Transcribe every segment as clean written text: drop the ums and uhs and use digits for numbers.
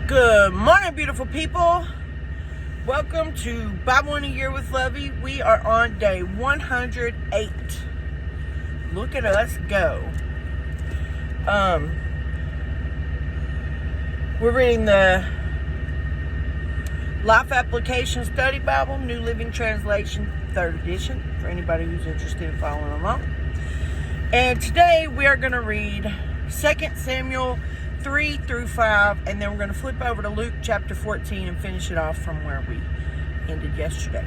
Good morning, beautiful people. Welcome to Bible in a Year with Lovie. We are on day 108. Look at us go. We're reading the Life Application Study Bible, New Living Translation, 3rd edition, for anybody who's interested in following along. And today we are going to read 2 Samuel 3 through 5, and then we're going to flip over to Luke chapter 14 and finish it off from where we ended yesterday.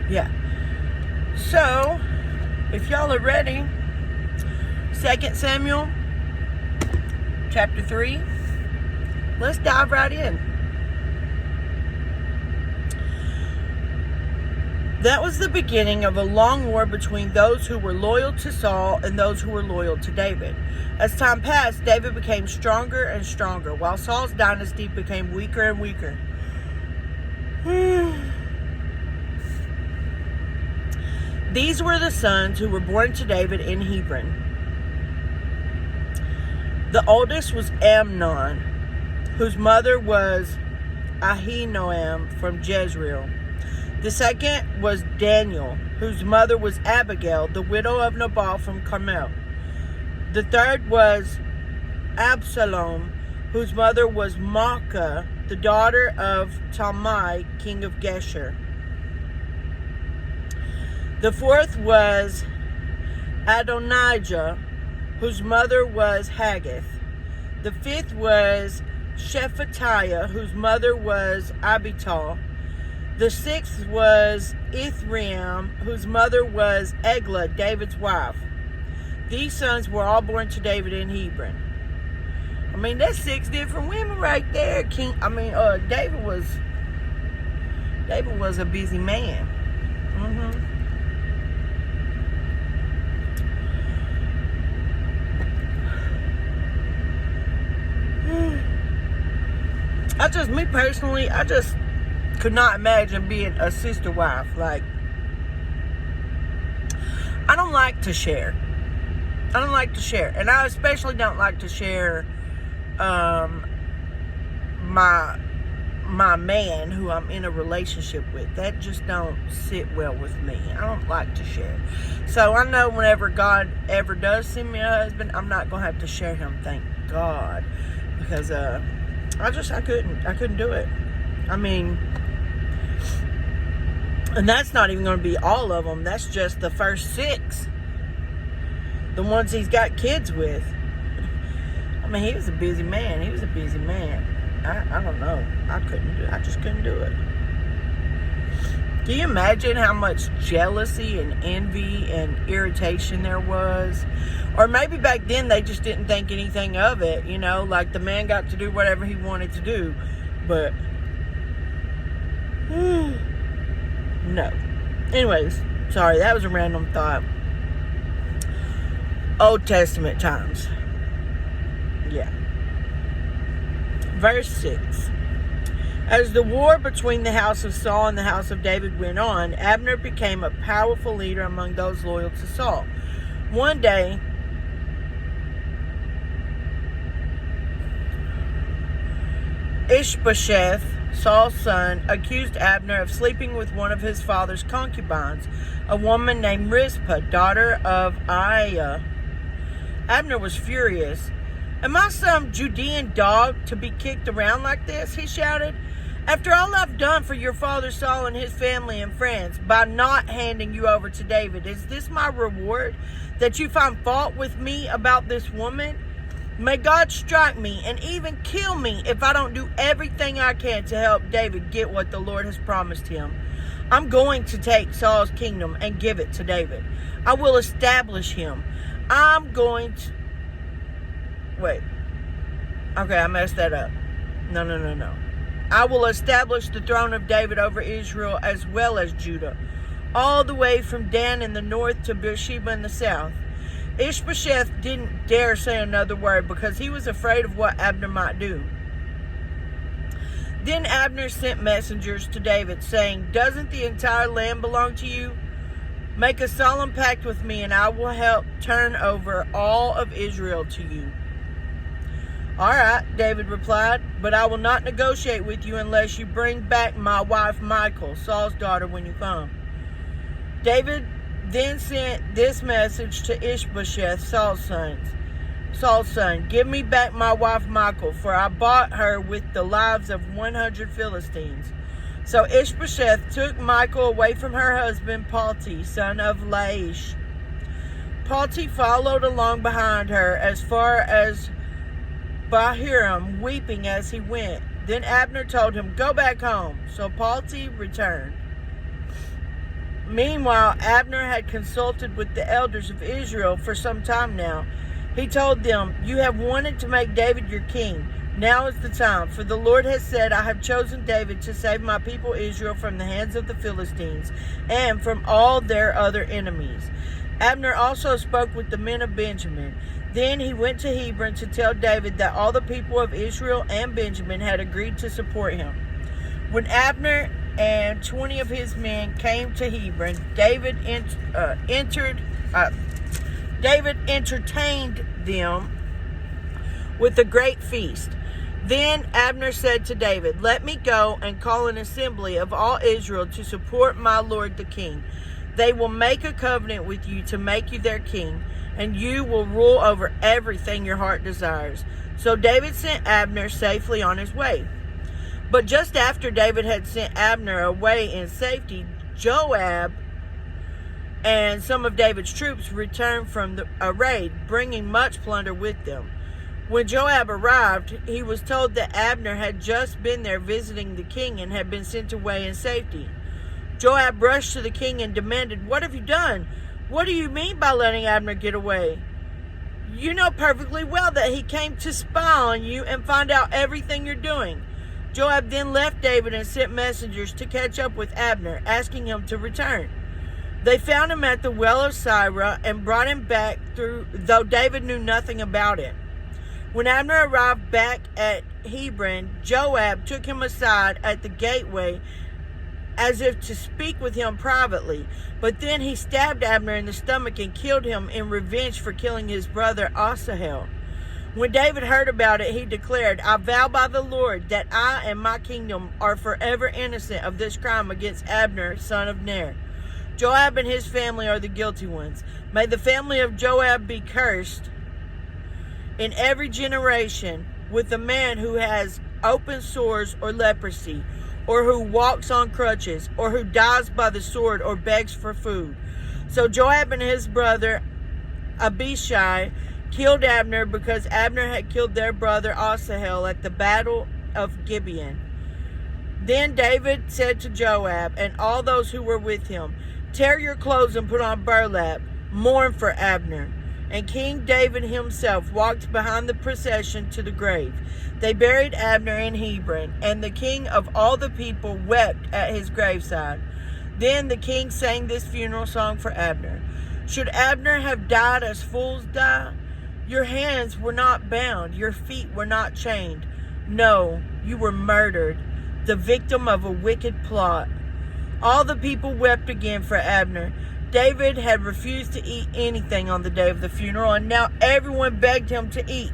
Yeah. So, if y'all are ready, 2 Samuel chapter 3, let's dive right in. That was the beginning of a long war between those who were loyal to Saul and those who were loyal to David. As time passed, David became stronger and stronger, while Saul's dynasty became weaker and weaker. These were the sons who were born to David in Hebron. The oldest was Amnon, whose mother was Ahinoam from Jezreel. The second was Daniel, whose mother was Abigail, the widow of Nabal from Carmel. The third was Absalom, whose mother was Maacah, the daughter of Talmai, king of Geshur. The fourth was Adonijah, whose mother was Haggith. The fifth was Shephatiah, whose mother was Abital. The sixth was Ithream, whose mother was Eglah, David's wife. These sons were all born to David in Hebron. I mean, that's 6 different women right there. David was a busy man. Me personally, I just could not imagine being a sister wife. Like, I don't like to share. And I especially don't like to share my man who I'm in a relationship with. That just don't sit well with me. I don't like to share. So I know whenever God ever does send me a husband, I'm not going to have to share him, thank God. Because I couldn't do it. I mean, and that's not even going to be all of them. That's just the first 6. The ones he's got kids with. I mean, he was a busy man. I don't know. I just couldn't do it. Can you imagine how much jealousy and envy and irritation there was? Or maybe back then they just didn't think anything of it, like the man got to do whatever he wanted to do. But no. Anyways, sorry, that was a random thought. Old Testament times. Yeah. Verse 6. As the war between the house of Saul and the house of David went on, Abner became a powerful leader among those loyal to Saul. One day, Ishbosheth, Saul's son, accused Abner of sleeping with one of his father's concubines, a woman named Rizpah, daughter of Aiah. Abner was furious. "Am I some Judean dog to be kicked around like this?" he shouted. "After all I've done for your father Saul and his family and friends by not handing you over to David, is this my reward, that you find fault with me about this woman? May God strike me and even kill me if I don't do everything I can to help David get what the Lord has promised him. I'm going to take Saul's kingdom and give it to David. I will establish him. Wait. Okay, I messed that up. No. I will establish the throne of David over Israel as well as Judah, all the way from Dan in the north to Beersheba in the south." Ishbosheth didn't dare say another word because he was afraid of what Abner might do. Then Abner sent messengers to David saying, "Doesn't the entire land belong to you? Make a solemn pact with me, and I will help turn over all of Israel to you." "All right," David replied, "but I will not negotiate with you unless you bring back my wife Michal, Saul's daughter, when you come." David then sent this message to Ishbosheth, Saul's son, "Give me back my wife Michal, for I bought her with the lives of 100 Philistines." So Ishbosheth took Michal away from her husband Palti, son of Laish. Palti followed along behind her as far as Bahurim, weeping as he went. Then Abner told him, "Go back home." So Palti returned. Meanwhile, Abner had consulted with the elders of Israel for some time now. He told them, "You have wanted to make David your king. Now is the time, for the Lord has said, I have chosen David to save my people Israel from the hands of the Philistines and from all their other enemies." Abner also spoke with the men of Benjamin. Then he went to Hebron to tell David that all the people of Israel and Benjamin had agreed to support him. When Abner and 20 of his men came to Hebron, David entertained them with a great feast. Then Abner said to David, "Let me go and call an assembly of all Israel to support my lord the king. They will make a covenant with you to make you their king, and you will rule over everything your heart desires." So David sent Abner safely on his way. But just after David had sent Abner away in safety, Joab and some of David's troops returned from a raid, bringing much plunder with them. When Joab arrived, he was told that Abner had just been there visiting the king and had been sent away in safety. Joab rushed to the king and demanded, "What have you done? What do you mean by letting Abner get away? You know perfectly well that he came to spy on you and find out everything you're doing." Joab then left David and sent messengers to catch up with Abner, asking him to return. They found him at the well of Sirah and brought him back though David knew nothing about it. When Abner arrived back at Hebron, Joab took him aside at the gateway as if to speak with him privately. But then he stabbed Abner in the stomach and killed him in revenge for killing his brother Asahel. When David heard about it, he declared, "I vow by the Lord that I and my kingdom are forever innocent of this crime against Abner, son of Ner. Joab and his family are the guilty ones. May the family of Joab be cursed in every generation with a man who has open sores or leprosy, or who walks on crutches, or who dies by the sword or begs for food." So Joab and his brother Abishai killed Abner because Abner had killed their brother Asahel at the battle of Gibeon. Then David said to Joab and all those who were with him, "Tear your clothes and put on burlap. Mourn for Abner." And King David himself walked behind the procession to the grave. They buried Abner in Hebron, and the king of all the people wept at his graveside. Then the king sang this funeral song for Abner. "Should Abner have died as fools die? Your hands were not bound, your feet were not chained. No, you were murdered, the victim of a wicked plot." All the people wept again for Abner. David had refused to eat anything on the day of the funeral, and now everyone begged him to eat.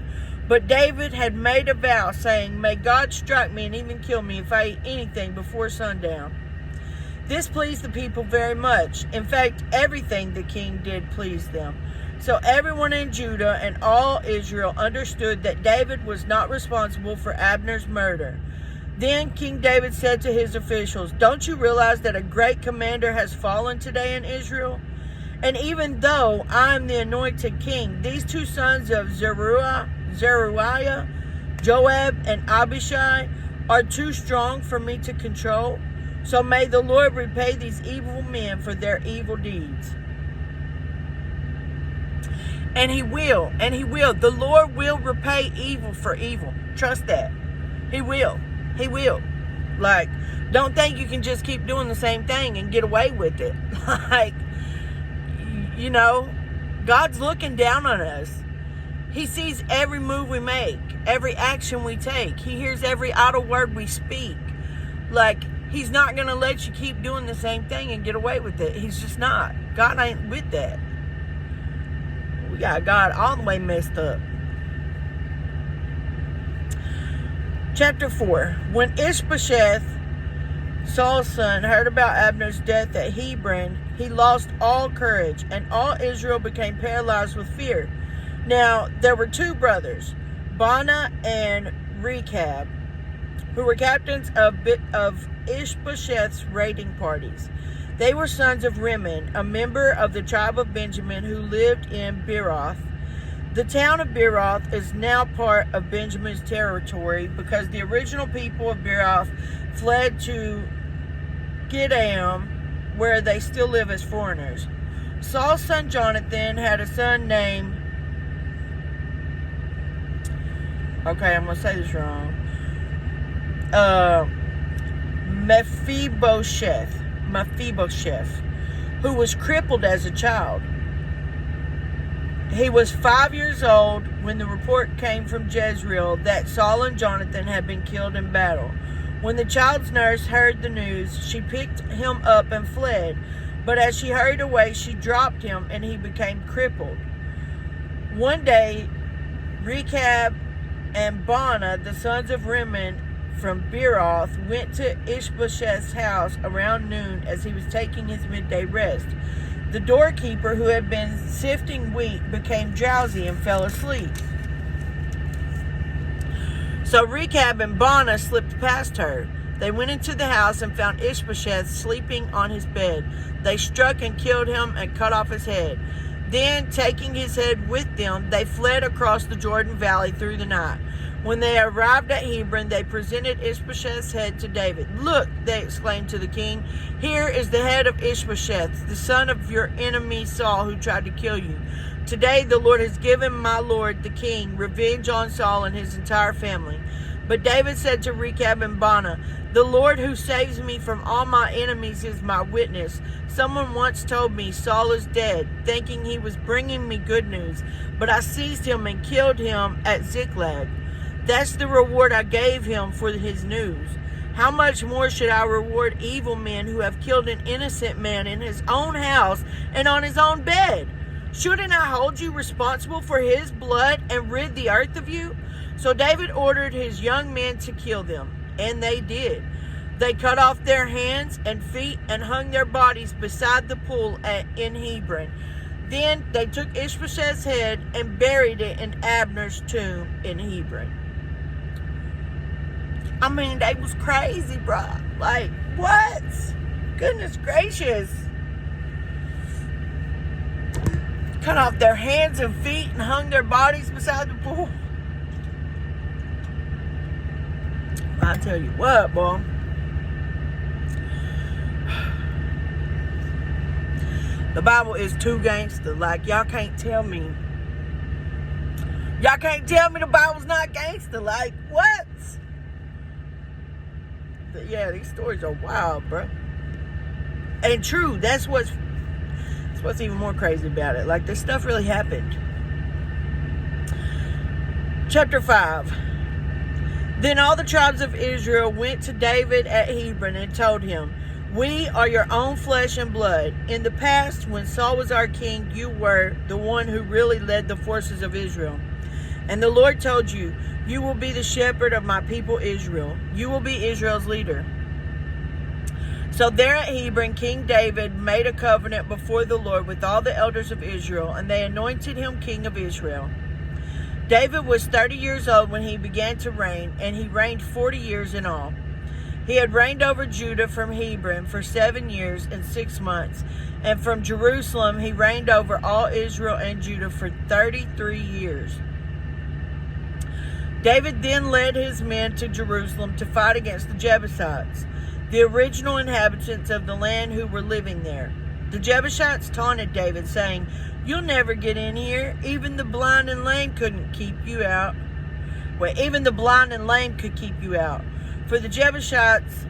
But David had made a vow, saying, "May God strike me and even kill me if I eat anything before sundown." This pleased the people very much. In fact, everything the king did pleased them. So everyone in Judah and all Israel understood that David was not responsible for Abner's murder. Then King David said to his officials, "Don't you realize that a great commander has fallen today in Israel? And even though I am the anointed king, these two sons of Zeruiah, Joab, and Abishai, are too strong for me to control. So may the Lord repay these evil men for their evil deeds." And he will. The Lord will repay evil for evil. Trust that. He will. He will. Like, don't think you can just keep doing the same thing and get away with it. Like, you know, God's looking down on us. He sees every move we make, every action we take. He hears every idle word we speak. Like, He's not going to let you keep doing the same thing and get away with it. He's just not. God ain't with that. We got God all the way messed up. Chapter 4. When Ishbosheth, Saul's son, heard about Abner's death at Hebron, he lost all courage, and all Israel became paralyzed with fear. Now, there were two brothers, Baanah and Rechab, who were captains of Ishbosheth's raiding parties. They were sons of Rimmon, a member of the tribe of Benjamin who lived in Beeroth. The town of Beeroth is now part of Benjamin's territory because the original people of Beeroth fled to Gideon, where they still live as foreigners. Saul's son Jonathan had a son named, okay, I'm going to say this wrong, Mephibosheth, who was crippled as a child. He was 5 years old when the report came from Jezreel that Saul and Jonathan had been killed in battle. When the child's nurse heard the news, she picked him up and fled. But as she hurried away, she dropped him and he became crippled. One day, Rechab and Baanah, the sons of Rimmon from Beeroth, went to Ishbosheth's house around noon as he was taking his midday rest. The doorkeeper, who had been sifting wheat, became drowsy and fell asleep. So Rechab and Baanah slipped past her. They went into the house and found Ishbosheth sleeping on his bed. They struck and killed him and cut off his head. Then, taking his head with them, they fled across the Jordan Valley through the night. When they arrived at Hebron, they presented Ishbosheth's head to David. "Look," they exclaimed to the king, "here is the head of Ishbosheth, the son of your enemy Saul, who tried to kill you. Today the Lord has given my lord the king revenge on Saul and his entire family." But David said to Rechab and Baanah, "The Lord who saves me from all my enemies is my witness. Someone once told me Saul is dead, thinking he was bringing me good news. But I seized him and killed him at Ziklag. That's the reward I gave him for his news. How much more should I reward evil men who have killed an innocent man in his own house and on his own bed? Shouldn't I hold you responsible for his blood and rid the earth of you?" So David ordered his young men to kill them, and they did. They cut off their hands and feet and hung their bodies beside the pool in Hebron. Then they took Ishbosheth's head and buried it in Abner's tomb in Hebron. I mean, they was crazy, bro. Like, what? Goodness gracious. Cut off their hands and feet and hung their bodies beside the pool. I tell you what, boy. The Bible is too gangster. Like, y'all can't tell me. Y'all can't tell me the Bible's not gangster. Like, what? Yeah, these stories are wild, bro. And true, that's what's even more crazy about it. Like, this stuff really happened. Chapter 5. Then all the tribes of Israel went to David at Hebron and told him, "We are your own flesh and blood. In the past, when Saul was our king, you were the one who really led the forces of Israel. And the Lord told you, you will be the shepherd of my people Israel. You will be Israel's leader." So there at Hebron, King David made a covenant before the Lord with all the elders of Israel, and they anointed him king of Israel. David was 30 years old when he began to reign, and he reigned 40 years in all. He had reigned over Judah from Hebron for 7 years and 6 months, and from Jerusalem he reigned over all Israel and Judah for 33 years. David then led his men to Jerusalem to fight against the Jebusites, the original inhabitants of the land who were living there. The Jebusites taunted David, saying, "You'll never get in here. Even the blind and lame couldn't keep you out." Well, even the blind and lame could keep you out. For the Jebusites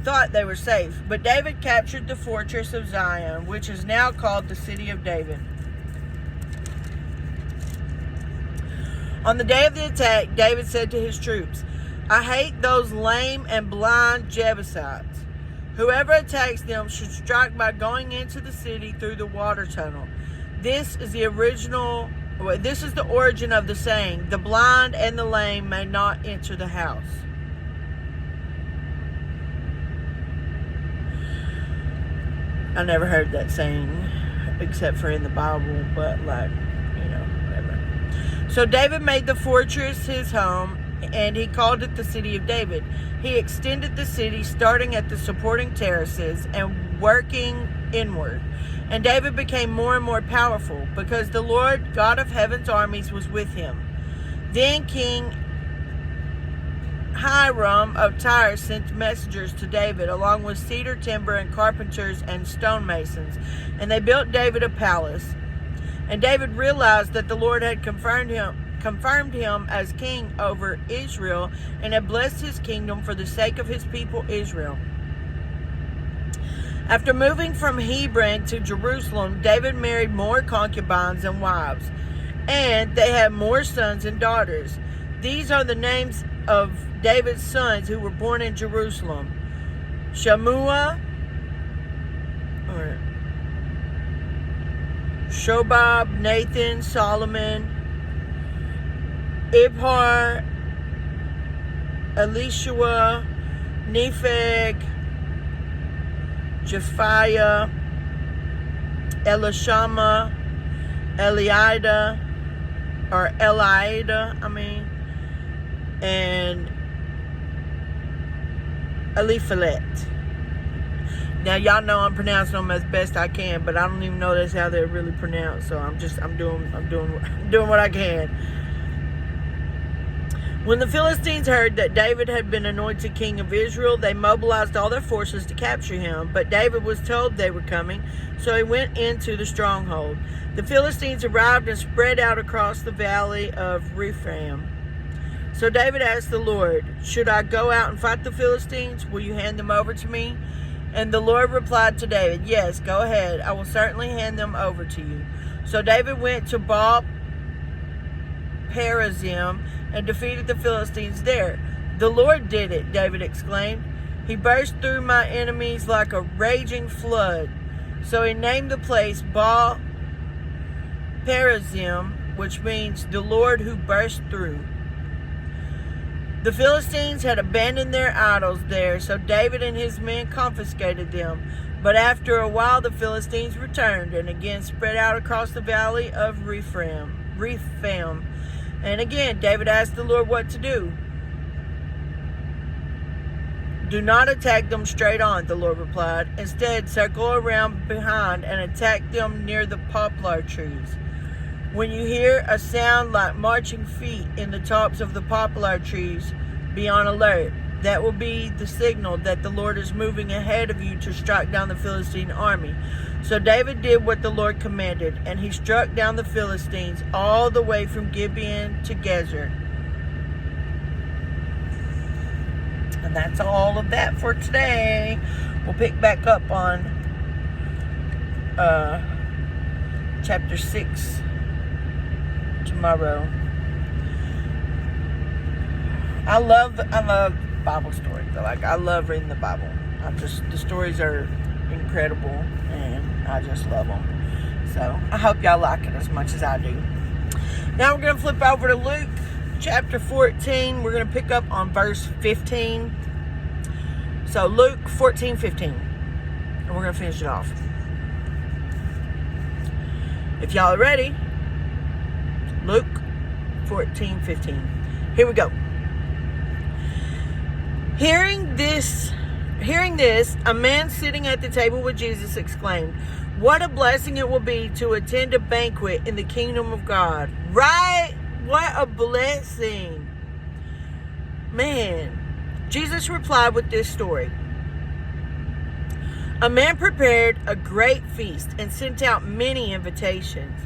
thought they were safe. But David captured the fortress of Zion, which is now called the City of David. On the day of the attack, David said to his troops, I hate those lame and blind Jebusites. Whoever attacks them should strike by going into the city through the water tunnel. This is the origin of the saying, the blind and the lame may not enter the house. I never heard that saying except for in the Bible, but whatever. So David made the fortress his home, and he called it the city of David. He extended the city, starting at the supporting terraces and working inward. And David became more and more powerful because the Lord God of heaven's armies was with him. Then King Hiram of Tyre sent messengers to David, along with cedar timber and carpenters and stonemasons, and they built David a palace. And David realized that the Lord had confirmed him as king over Israel and had blessed his kingdom for the sake of his people Israel. After moving from Hebron to Jerusalem, David married more concubines and wives, and they had more sons and daughters. These are the names of David's sons who were born in Jerusalem: Shammua, Shobab, Nathan, Solomon, Ibhar, Elishua, Nepheg, Japhiah, Elishama, Eliada, and Eliphalet. Now y'all know I'm pronouncing them as best I can, but I don't even know that's how they're really pronounced. So I'm doing what I can. When the Philistines heard that David had been anointed king of Israel, they mobilized all their forces to capture him. But David was told they were coming, so he went into the stronghold. The Philistines arrived and spread out across the valley of Rephaim. So David asked the Lord, "Should I go out and fight the Philistines? Will you hand them over to me?" And the Lord replied to David, "Yes, go ahead. I will certainly hand them over to you." So David went to Baal Perazim and defeated the Philistines there. "The Lord did it," David exclaimed. "He burst through my enemies like a raging flood." So he named the place Baal Perazim, which means the Lord who burst through. The Philistines had abandoned their idols there, so David and his men confiscated them. But after a while, the Philistines returned and again spread out across the valley of Rephaim. And again, David asked the Lord what to do. "Do not attack them straight on," the Lord replied. "Instead, circle around behind and attack them near the poplar trees. When you hear a sound like marching feet in the tops of the poplar trees, be on alert. That will be the signal that the Lord is moving ahead of you to strike down the Philistine army." So David did what the Lord commanded, and he struck down the Philistines all the way from Gibeon to Gezer. And that's all of that for today. We'll pick back up on chapter 6 tomorrow. I love Bible stories. I love reading the Bible. The stories are incredible, and I just love them. So I hope y'all like it as much as I do. Now we're going to flip over to Luke chapter 14. We're going to pick up on verse 15. So Luke 14:15, and we're going to finish it off. If y'all are ready, Luke 14:15. Here we go. Hearing this, a man sitting at the table with Jesus exclaimed, "What a blessing it will be to attend a banquet in the kingdom of God." Right? What a blessing. Man. Jesus replied with this story. "A man prepared a great feast and sent out many invitations.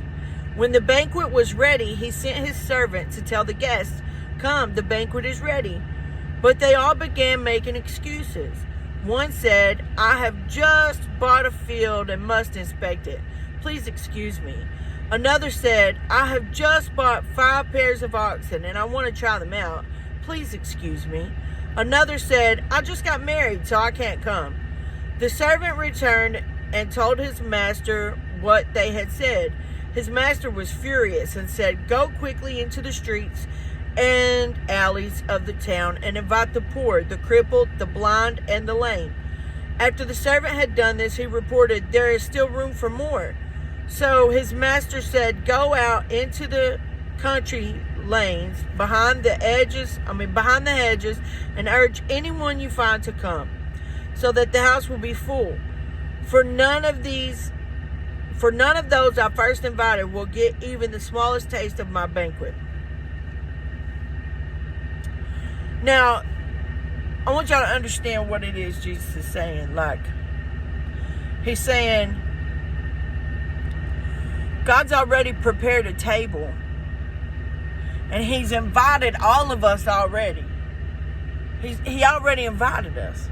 When the banquet was ready, he sent his servant to tell the guests, 'Come, the banquet is ready.' But they all began making excuses. One said, 'I have just bought a field and must inspect it. Please excuse me.' Another said, 'I have just bought 5 pairs of oxen and I want to try them out. please excuse me. Another said, I just got married, so I can't come. The servant returned and told his master what they had said. His master was furious and said, go quickly into the streets and alleys of the town and invite the poor, the crippled, the blind, and the lame. After the servant had done this, he reported, there is still room for more. So his master said, go out into the country lanes behind the hedges, and urge anyone you find to come, so that the house will be full. For none of those I first invited will get even the smallest taste of my banquet. Now, I want y'all to understand what it is Jesus is saying. Like, he's saying, God's already prepared a table. And he's invited all of us already. He already invited us.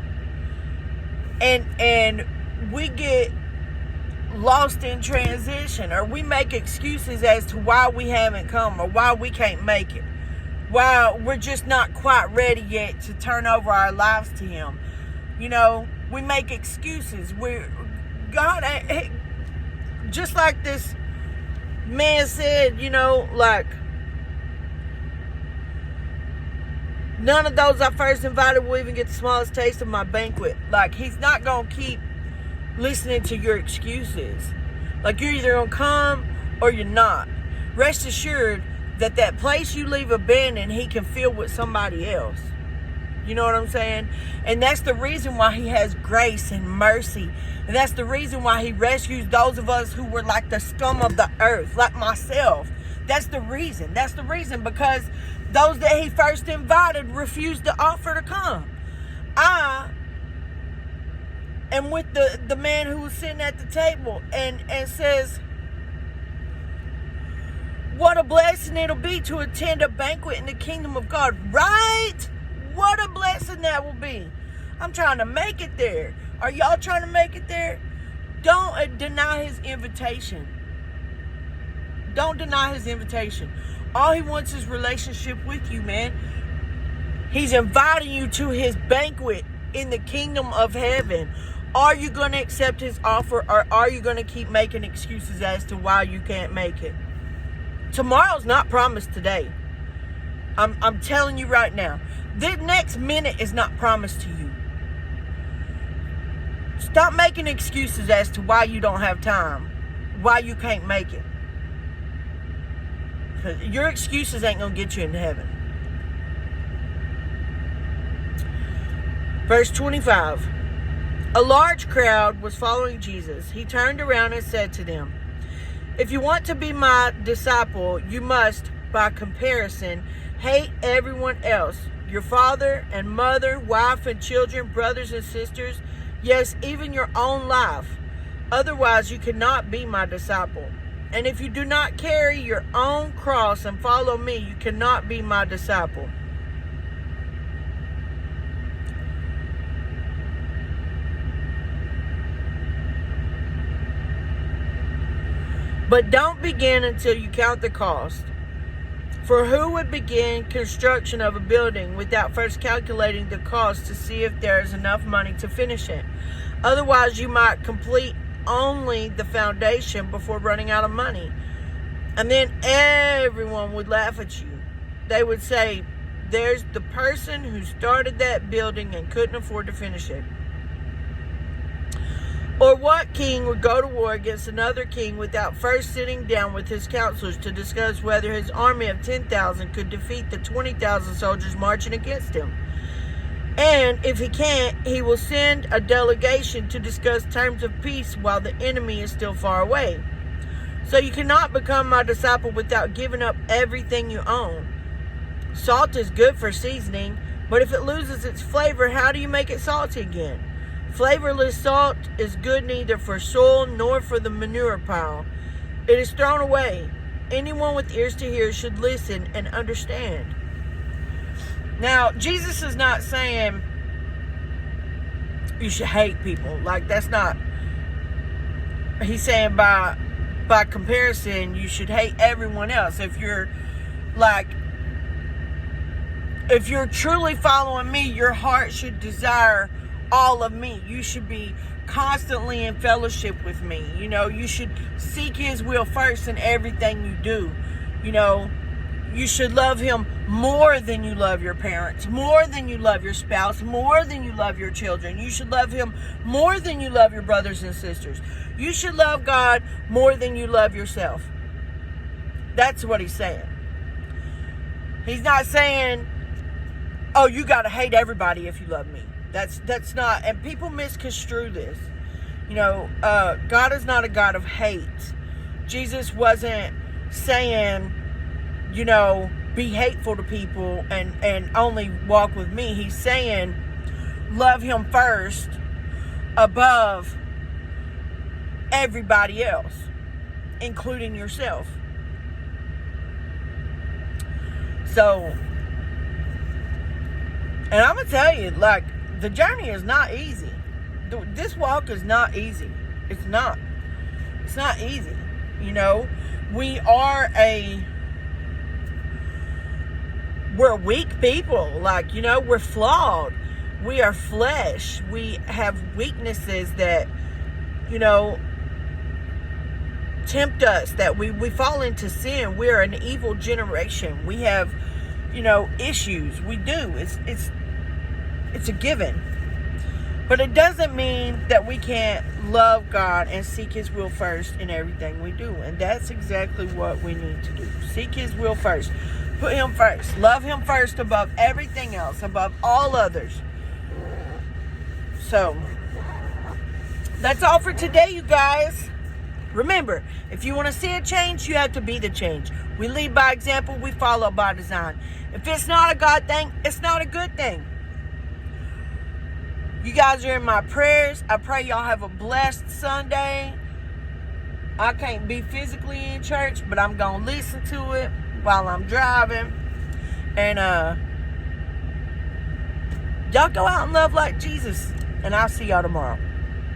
And we get lost in transition, or we make excuses as to why we haven't come, or why we can't make it. Why we're just not quite ready yet to turn over our lives to him. You know, we make excuses. God, just like this man said, you know, like, none of those I first invited will even get the smallest taste of my banquet. Like, he's not going to keep listening to your excuses. Like, you're either going to come or you're not. Rest assured that place you leave abandoned, he can fill with somebody else. You know what I'm saying? And that's the reason why he has grace and mercy. And that's the reason why he rescues those of us who were like the scum of the earth, like myself. That's the reason. That's the reason, because those that he first invited refused to offer to come. I am with the man who was sitting at the table and says, what a blessing it'll be to attend a banquet in the kingdom of God. Right? What a blessing that will be. I'm trying to make it there. Are y'all trying to make it there? Don't deny his invitation. Don't deny his invitation. All he wants is relationship with you, man. He's inviting you to his banquet in the kingdom of heaven. Are you going to accept his offer, or are you going to keep making excuses as to why you can't make it? Tomorrow's not promised today. I'm telling you right now. The next minute is not promised to you. Stop making excuses as to why you don't have time, why you can't make it. Because your excuses ain't going to get you into heaven. Verse 25. A large crowd was following Jesus. He turned around and said to them, if you want to be my disciple, you must, by comparison, hate everyone else. Your father and mother, wife and children, brothers and sisters, yes, even your own life. Otherwise, you cannot be my disciple. And if you do not carry your own cross and follow me, you cannot be my disciple. But don't begin until you count the cost. For who would begin construction of a building without first calculating the cost to see if there is enough money to finish it? Otherwise, you might complete only the foundation before running out of money. And then everyone would laugh at you. They would say, there's the person who started that building and couldn't afford to finish it. Or what king would go to war against another king without first sitting down with his counselors to discuss whether his army of 10,000 could defeat the 20,000 soldiers marching against him? And if he can't, he will send a delegation to discuss terms of peace while the enemy is still far away. So you cannot become my disciple without giving up everything you own. Salt is good for seasoning, but if it loses its flavor, how do you make it salty again? Flavorless salt is good neither for soil nor for the manure pile. It is thrown away. Anyone with ears to hear should listen and understand. Now, Jesus is not saying you should hate people. Like, that's not... He's saying by comparison, you should hate everyone else. If you're, like... If you're truly following me, your heart should desire all of me. You should be constantly in fellowship with me. You know, you should seek his will first in everything you do. You know, you should love him more than you love your parents, more than you love your spouse, more than you love your children. You should love him more than you love your brothers and sisters. You should love God more than you love yourself. That's what he's saying. He's not saying, oh, you got to hate everybody if you love me. That's not, and people misconstrue this. You know, God is not a God of hate. Jesus wasn't saying, you know, be hateful to people and only walk with me. He's saying, love him first above everybody else, including yourself. So, and I'm going to tell you, like, the journey is not easy. This walk is not easy. It's not. It's not easy. You know, we're weak people. Like, you know, we're flawed. We are flesh. We have weaknesses that, you know, tempt us, that we fall into sin. We're an evil generation. We have, you know, issues. We do. It's a given. But it doesn't mean that we can't love God and seek his will first in everything we do. And that's exactly what we need to do. Seek his will first. Put him first. Love him first above everything else, above all others. So, that's all for today, you guys. Remember, if you want to see a change, you have to be the change. We lead by example, we follow by design. If it's not a God thing, it's not a good thing. You guys are in my prayers. I pray y'all have a blessed Sunday. I can't be physically in church, but I'm going to listen to it while I'm driving. And y'all go out and love like Jesus. And I'll see y'all tomorrow.